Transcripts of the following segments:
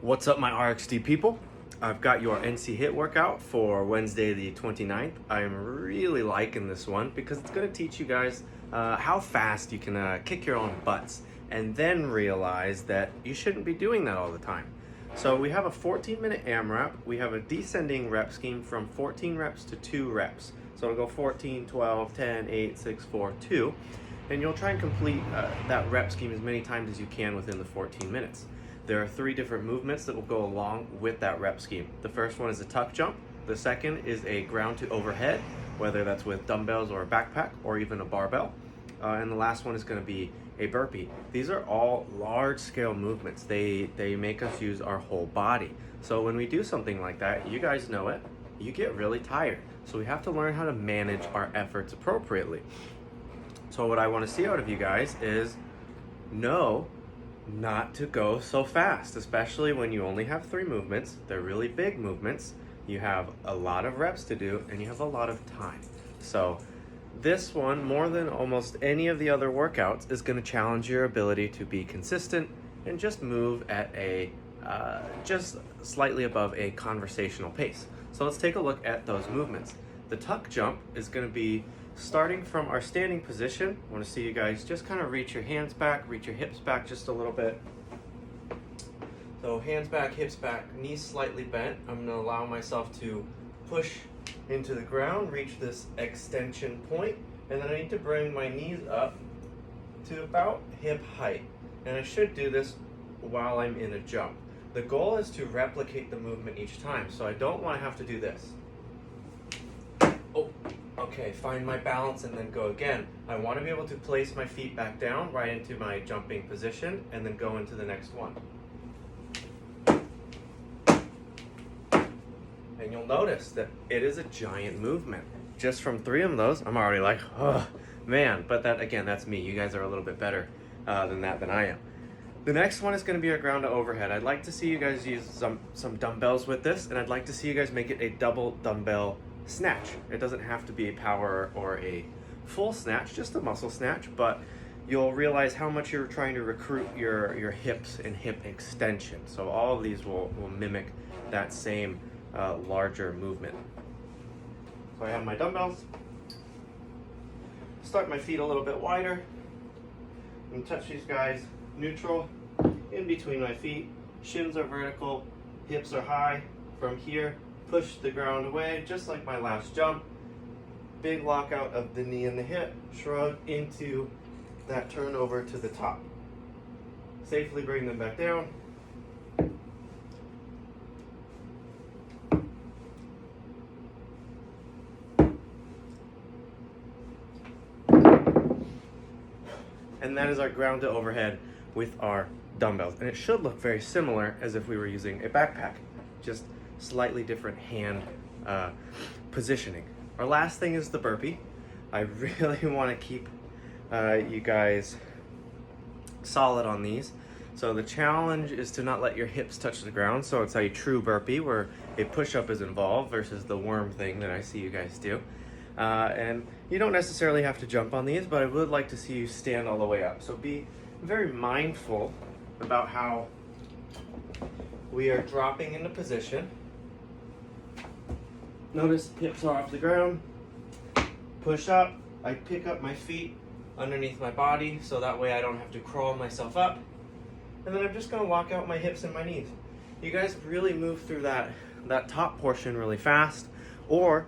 What's up, my RxD people? I've got your Nchiit workout for Wednesday the 29th. I'm really liking this one because it's going to teach you guys how fast you can kick your own butts and then realize that you shouldn't be doing that all the time. So we have a 14-minute AMRAP. We have a descending rep scheme from 14 reps to 2 reps. So it'll go 14, 12, 10, 8, 6, 4, 2. And you'll try and complete that rep scheme as many times as you can within the 14 minutes. There are 3 different movements that will go along with that rep scheme. The first one is a tuck jump. The second is a ground to overhead, whether that's with dumbbells or a backpack or even a barbell. And the last one is going to be a burpee. These are all large scale movements. They make us use our whole body. So when we do something like that, you guys know it, you get really tired. So we have to learn how to manage our efforts appropriately. So what I want to see out of you guys is know not to go so fast, especially when you only have 3 movements. They're really big movements. You have a lot of reps to do and you have a lot of time. So this one, more than almost any of the other workouts, is going to challenge your ability to be consistent and just move at a just slightly above a conversational pace. So let's take a look at those movements. The tuck jump is going to be starting from our standing position. I want to see you guys just kind of reach your hands back, reach your hips back just a little bit. So hands back, hips back, knees slightly bent. I'm going to allow myself to push into the ground, reach this extension point, and then I need to bring my knees up to about hip height. And I should do this while I'm in a jump. The goal is to replicate the movement each time, so I don't want to have to do this. Oh. Okay, find my balance and then go again. I want to be able to place my feet back down right into my jumping position and then go into the next one. And you'll notice that it is a giant movement. Just from 3 of those, I'm already like, oh man, but that again, that's me. You guys are a little bit better than I am. The next one is going to be a ground to overhead. I'd like to see you guys use some dumbbells with this, and I'd like to see you guys make it a double dumbbell snatch. It doesn't have to be a power or a full snatch, just a muscle snatch, but you'll realize how much you're trying to recruit your hips and hip extension. So all of these will mimic that same larger movement. So I have my dumbbells. Start my feet a little bit wider and touch these guys neutral in between my feet. Shins are vertical, hips are high. From here, push the ground away, just like my last jump. Big lockout of the knee and the hip, shrug into that turn over to the top. Safely bring them back down. And that is our ground to overhead with our dumbbells. And it should look very similar as if we were using a backpack, just slightly different hand positioning. Our last thing is the burpee. I really want to keep you guys solid on these. So the challenge is to not let your hips touch the ground. So it's a true burpee where a push-up is involved versus the worm thing that I see you guys do. And you don't necessarily have to jump on these, but I would like to see you stand all the way up. So be very mindful about how we are dropping into position. Notice hips are off the ground. Push up. I pick up my feet underneath my body so that way I don't have to crawl myself up. And then I'm just going to lock out my hips and my knees. You guys really move through that top portion really fast. Or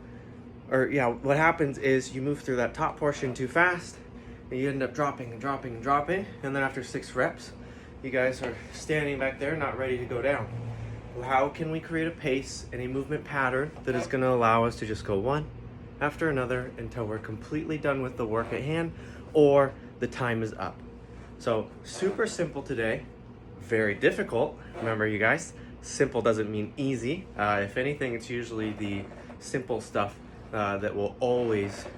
what happens is you move through that top portion too fast and you end up dropping and dropping and dropping. And then after 6 reps, you guys are standing back there not ready to go down. How can we create a pace and a movement pattern that is going to allow us to just go one after another until we're completely done with the work at hand or the time is up? So super simple today, very difficult. Remember you guys, simple doesn't mean easy. If anything, it's usually the simple stuff that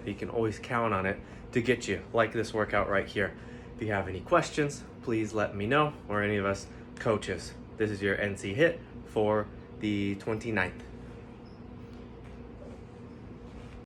you can always count on it to get you, like this workout right here. If you have any questions, please let me know, or any of us coaches. This is your Nchiit for the 29th.